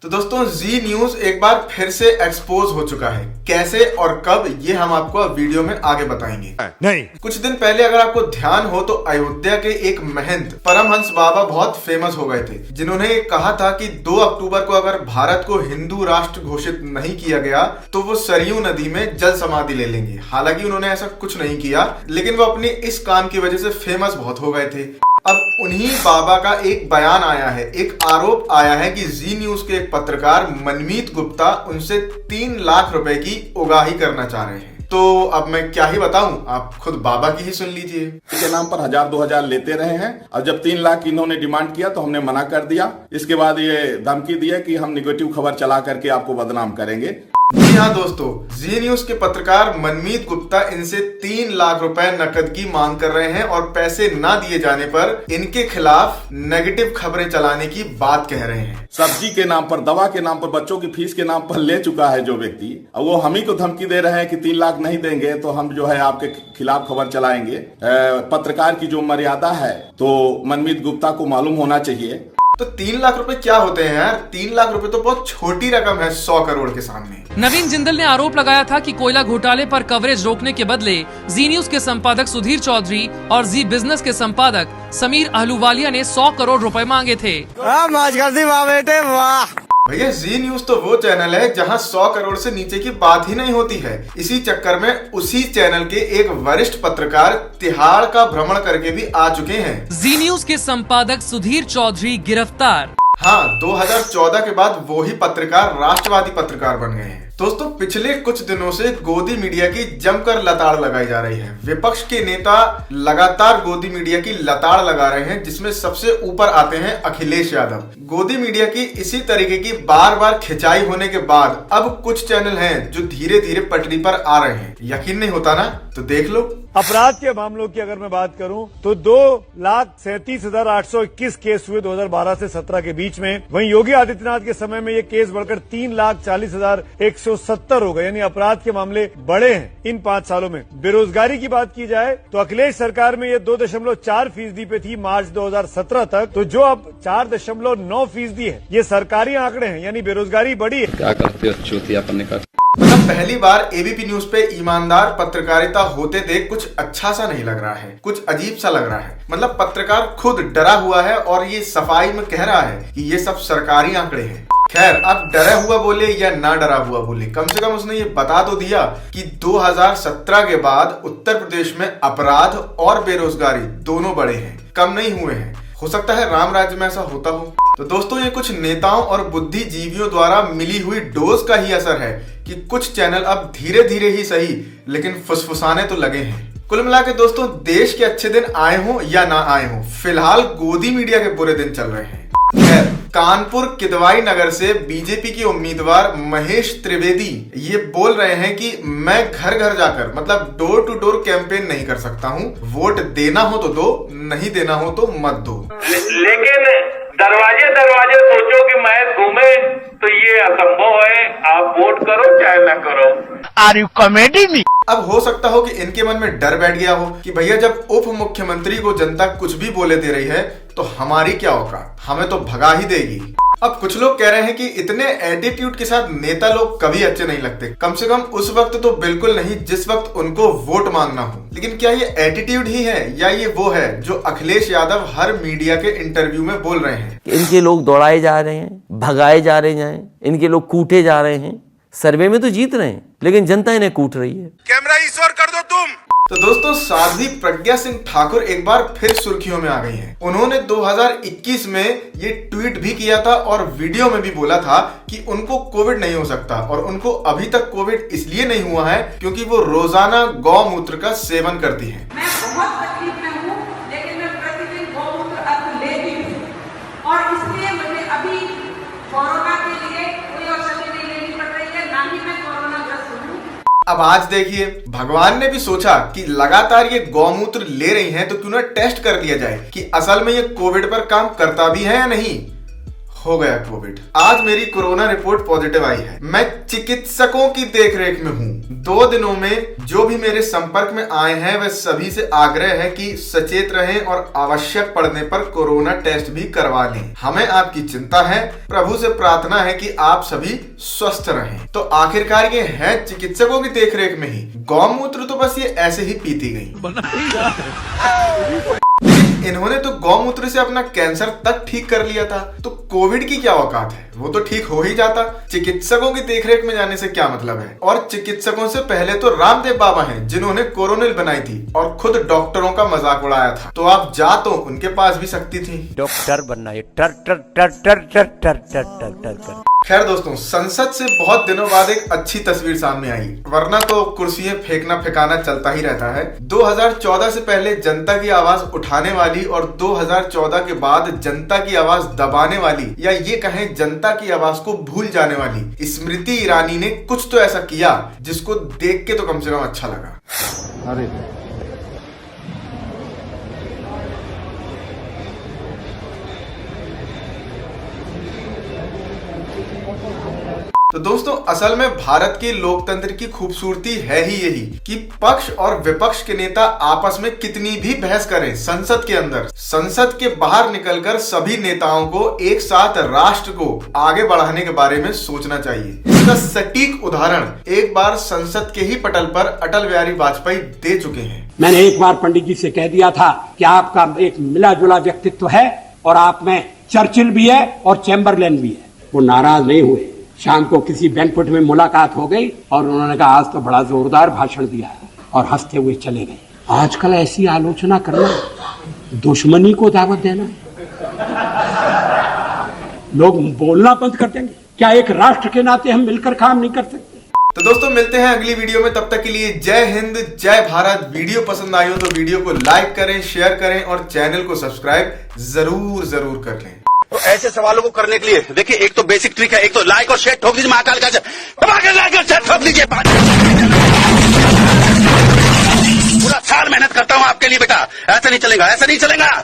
तो दोस्तों जी न्यूज एक बार फिर से एक्सपोज हो चुका है। कैसे और कब, ये हम आपको वीडियो में आगे बताएंगे। नहीं, कुछ दिन पहले अगर आपको ध्यान हो तो अयोध्या के एक महंत परमहंस बाबा बहुत फेमस हो गए थे, जिन्होंने कहा था कि 2 अक्टूबर को अगर भारत को हिंदू राष्ट्र घोषित नहीं किया गया तो वो सरयू नदी में जल समाधि ले लेंगे। हालांकि उन्होंने ऐसा कुछ नहीं किया, लेकिन वो अपने इस काम की वजह से फेमस बहुत हो गए थे। अब उन्हीं बाबा का एक बयान आया है, एक आरोप आया है कि जी न्यूज के एक पत्रकार मनमीत गुप्ता उनसे 3 लाख रुपए की उगाही करना चाह रहे हैं। तो अब मैं क्या ही बताऊं, आप खुद बाबा की ही सुन लीजिए। के नाम पर 1000-2000 लेते रहे हैं और जब 3 लाख इन्होंने डिमांड किया तो हमने मना कर दिया। इसके बाद ये धमकी दिया कि हम निगेटिव खबर चला करके आपको बदनाम करेंगे। जी हाँ दोस्तों, जी न्यूज के पत्रकार मनमीत गुप्ता इनसे 3 लाख रुपए नकद की मांग कर रहे हैं और पैसे ना दिए जाने पर इनके खिलाफ नेगेटिव खबरें चलाने की बात कह रहे हैं। सब्जी के नाम पर, दवा के नाम पर, बच्चों की फीस के नाम पर ले चुका है जो व्यक्ति, वो हम ही को धमकी दे रहे हैं कि 3 लाख नहीं देंगे तो हम जो है आपके खिलाफ खबर चलाएंगे। पत्रकार की जो मर्यादा है तो मनमीत गुप्ता को मालूम होना चाहिए। तो 3 लाख रुपए क्या होते हैं यार? 3 लाख रुपए तो बहुत छोटी रकम है 100 करोड़ के सामने। नवीन जिंदल ने आरोप लगाया था कि कोयला घोटाले पर कवरेज रोकने के बदले जी न्यूज के संपादक सुधीर चौधरी और जी बिजनेस के संपादक समीर अहलूवालिया ने 100 करोड़ रुपए मांगे थे। भैया जी न्यूज तो वो चैनल है जहां 100 करोड़ से नीचे की बात ही नहीं होती है। इसी चक्कर में उसी चैनल के एक वरिष्ठ पत्रकार तिहाड़ का भ्रमण करके भी आ चुके हैं। जी न्यूज के संपादक सुधीर चौधरी गिरफ्तार। हाँ, 2014 के बाद वो ही पत्रकार राष्ट्रवादी पत्रकार बन गए हैं। दोस्तों पिछले कुछ दिनों से गोदी मीडिया की जमकर लताड़ लगाई जा रही है। विपक्ष के नेता लगातार गोदी मीडिया की लताड़ लगा रहे हैं, जिसमें सबसे ऊपर आते हैं अखिलेश यादव। गोदी मीडिया की इसी तरीके की बार बार खिंचाई होने के बाद अब कुछ चैनल हैं जो धीरे धीरे पटरी पर आ रहे हैं। यकीन नहीं होता ना? तो देख लो। अपराध के मामलों की अगर मैं बात करूं तो 2,37,821 केस हुए 2012 से 17 के बीच में। वहीं योगी आदित्यनाथ के समय में ये केस बढ़कर 3,40,170 हो गए, यानी अपराध के मामले बढ़े हैं इन 5 सालों में। बेरोजगारी की बात की जाए तो अखिलेश सरकार में ये 2.4% पे थी मार्च 2017 तक, तो जो अब 4.9% है। ये सरकारी आंकड़े हैं, यानी बेरोजगारी बढ़ी है। क्या करते हो चूतियापन का? मतलब पहली बार एबीपी न्यूज पे ईमानदार पत्रकारिता होते देख कुछ अच्छा सा नहीं लग रहा है, कुछ अजीब सा लग रहा है। मतलब पत्रकार खुद डरा हुआ है और ये सफाई में कह रहा है कि ये सब सरकारी आंकड़े हैं। खैर, अब डरा हुआ बोले या ना डरा हुआ बोले, कम से कम उसने ये बता तो दिया कि 2017 के बाद उत्तर प्रदेश में अपराध और बेरोजगारी दोनों बढ़े हैं, कम नहीं हुए हैं। हो सकता है राम राज्य में ऐसा होता हो। तो दोस्तों ये कुछ नेताओं और बुद्धिजीवियों द्वारा मिली हुई डोज का ही असर है कि कुछ चैनल अब धीरे धीरे ही सही लेकिन फुसफुसाने तो लगे हैं। कुल मिला के दोस्तों, देश के अच्छे दिन आए हों या ना आए हों, फिलहाल गोदी मीडिया के बुरे दिन चल रहे हैं। खैर, कानपुर किदवाई नगर से बीजेपी के उम्मीदवार महेश त्रिवेदी ये बोल रहे हैं कि मैं घर घर जाकर, मतलब डोर टू डोर कैंपेन नहीं कर सकता हूं। वोट देना हो तो दो, नहीं देना हो तो मत दो। लेकिन दरवाजे दरवाजे सोचो कि मैं घूमे तो ये असंभव है। आप वोट करो चाहे ना करो। Are you comedy me? अब हो सकता हो कि इनके मन में डर बैठ गया हो कि भैया जब उप मुख्यमंत्री को जनता कुछ भी बोले दे रही है तो हमारी क्या औकात, हमें तो भगा ही देगी। अब कुछ लोग कह रहे हैं कि इतने एटीट्यूड के साथ नेता लोग कभी अच्छे नहीं लगते, कम से कम उस वक्त तो बिल्कुल नहीं जिस वक्त उनको वोट मांगना हो। लेकिन क्या ये एटीट्यूड ही है या ये वो है जो अखिलेश यादव हर मीडिया के इंटरव्यू में बोल रहे हैं? इनके लोग दौड़ाए जा रहे हैं, भगाए जा रहे हैं, इनके लोग कूटे जा रहे हैं। सर्वे में तो जीत रहे हैं लेकिन जनता इन्हें कूट रही है। कैमरा ईश्वर कर दो तुम। तो दोस्तों साध्वी प्रज्ञा सिंह ठाकुर एक बार फिर सुर्खियों में आ गई हैं। उन्होंने 2021 में ये ट्वीट भी किया था और वीडियो में भी बोला था कि उनको कोविड नहीं हो सकता और उनको अभी तक कोविड इसलिए नहीं हुआ है क्योंकि वो रोजाना गौमूत्र का सेवन करती हैं। मैं बहुत तकलीफ में हूँ, लेकिन मैं प्रतिदिन गौमूत्र अर्क लेती हूँ और इसलिए मुझे अभी कोरोना के लिए कोई औषधि नहीं लेनी पड़ रही है, ना ही मैं कोरोना ग्रस्त हूँ। अब आज देखिए, भगवान ने भी सोचा कि लगातार ये गौमूत्र ले रही हैं तो क्यों ना टेस्ट कर लिया जाए कि असल में ये कोविड पर काम करता भी है या नहीं। हो गया कोविड। आज मेरी कोरोना रिपोर्ट पॉजिटिव आई है। मैं चिकित्सकों की देखरेख में हूँ। 2 दिनों में जो भी मेरे संपर्क में आए हैं वह सभी से आग्रह है कि सचेत रहें और आवश्यक पड़ने पर कोरोना टेस्ट भी करवा लें। हमें आपकी चिंता है, प्रभु से प्रार्थना है कि आप सभी स्वस्थ रहें। तो आखिरकार ये है चिकित्सकों की देखरेख में ही। गौमूत्र तो बस ये ऐसे ही पीती गई। इन्होंने तो गौमूत्र से अपना कैंसर तक ठीक कर लिया था, तो कोविड की क्या औकात है, वो तो ठीक हो ही जाता। चिकित्सकों की देखरेख में जाने से क्या मतलब है। और चिकित्सकों से पहले तो रामदेव बाबा हैं जिन्होंने कोरोनिल बनाई थी और खुद डॉक्टरों का मजाक उड़ाया था। तो आप जा तो उनके पास भी शक्ति थी। डॉक्टर बनना है टर टर टर टर टर टर टर टर टर। खैर दोस्तों, संसद से बहुत दिनों बाद एक अच्छी तस्वीर सामने आई, वरना तो कुर्सियां फेंकना फेंकाना चलता ही रहता है। 2014 से पहले जनता की आवाज उठाने वाली और 2014 के बाद जनता की आवाज दबाने वाली, या ये कहें जनता की आवाज को भूल जाने वाली स्मृति ईरानी ने कुछ तो ऐसा किया जिसको देख के तो कम से कम अच्छा लगा। अरे तो दोस्तों, असल में भारत के लोकतंत्र की खूबसूरती है ही यही कि पक्ष और विपक्ष के नेता आपस में कितनी भी बहस करें संसद के अंदर, संसद के बाहर निकलकर सभी नेताओं को एक साथ राष्ट्र को आगे बढ़ाने के बारे में सोचना चाहिए। इसका सटीक उदाहरण एक बार संसद के ही पटल पर अटल बिहारी वाजपेयी दे चुके हैं। मैंने एक बार पंडित जी से कह दिया था कि आपका एक मिला जुला व्यक्तित्व है और आप में चर्चिल भी है और चैम्बरलेन भी है। वो नाराज नहीं हुए। शाम को किसी बैंक्वेट में मुलाकात हो गई और उन्होंने कहा आज तो बड़ा जोरदार भाषण दिया है, और हंसते हुए चले गए। आजकल ऐसी आलोचना करना दुश्मनी को दावत देना। लोग बोलना बंद कर देंगे। क्या एक राष्ट्र के नाते हम मिलकर काम नहीं कर सकते? तो दोस्तों, मिलते हैं अगली वीडियो में। तब तक के लिए जय हिंद, जय भारत। वीडियो पसंद आई हो तो वीडियो को लाइक करें, शेयर करें और चैनल को सब्सक्राइब जरूर कर लें। तो ऐसे सवालों को करने के लिए देखिए, एक तो बेसिक ट्रिक है, एक तो लाइक और शेयर ठोक दीजिए। महाकाल का लाइक और शेयर ठोक दीजिए। पूरा साल मेहनत करता हूं आपके लिए बेटा, ऐसा नहीं चलेगा, ऐसा नहीं चलेगा।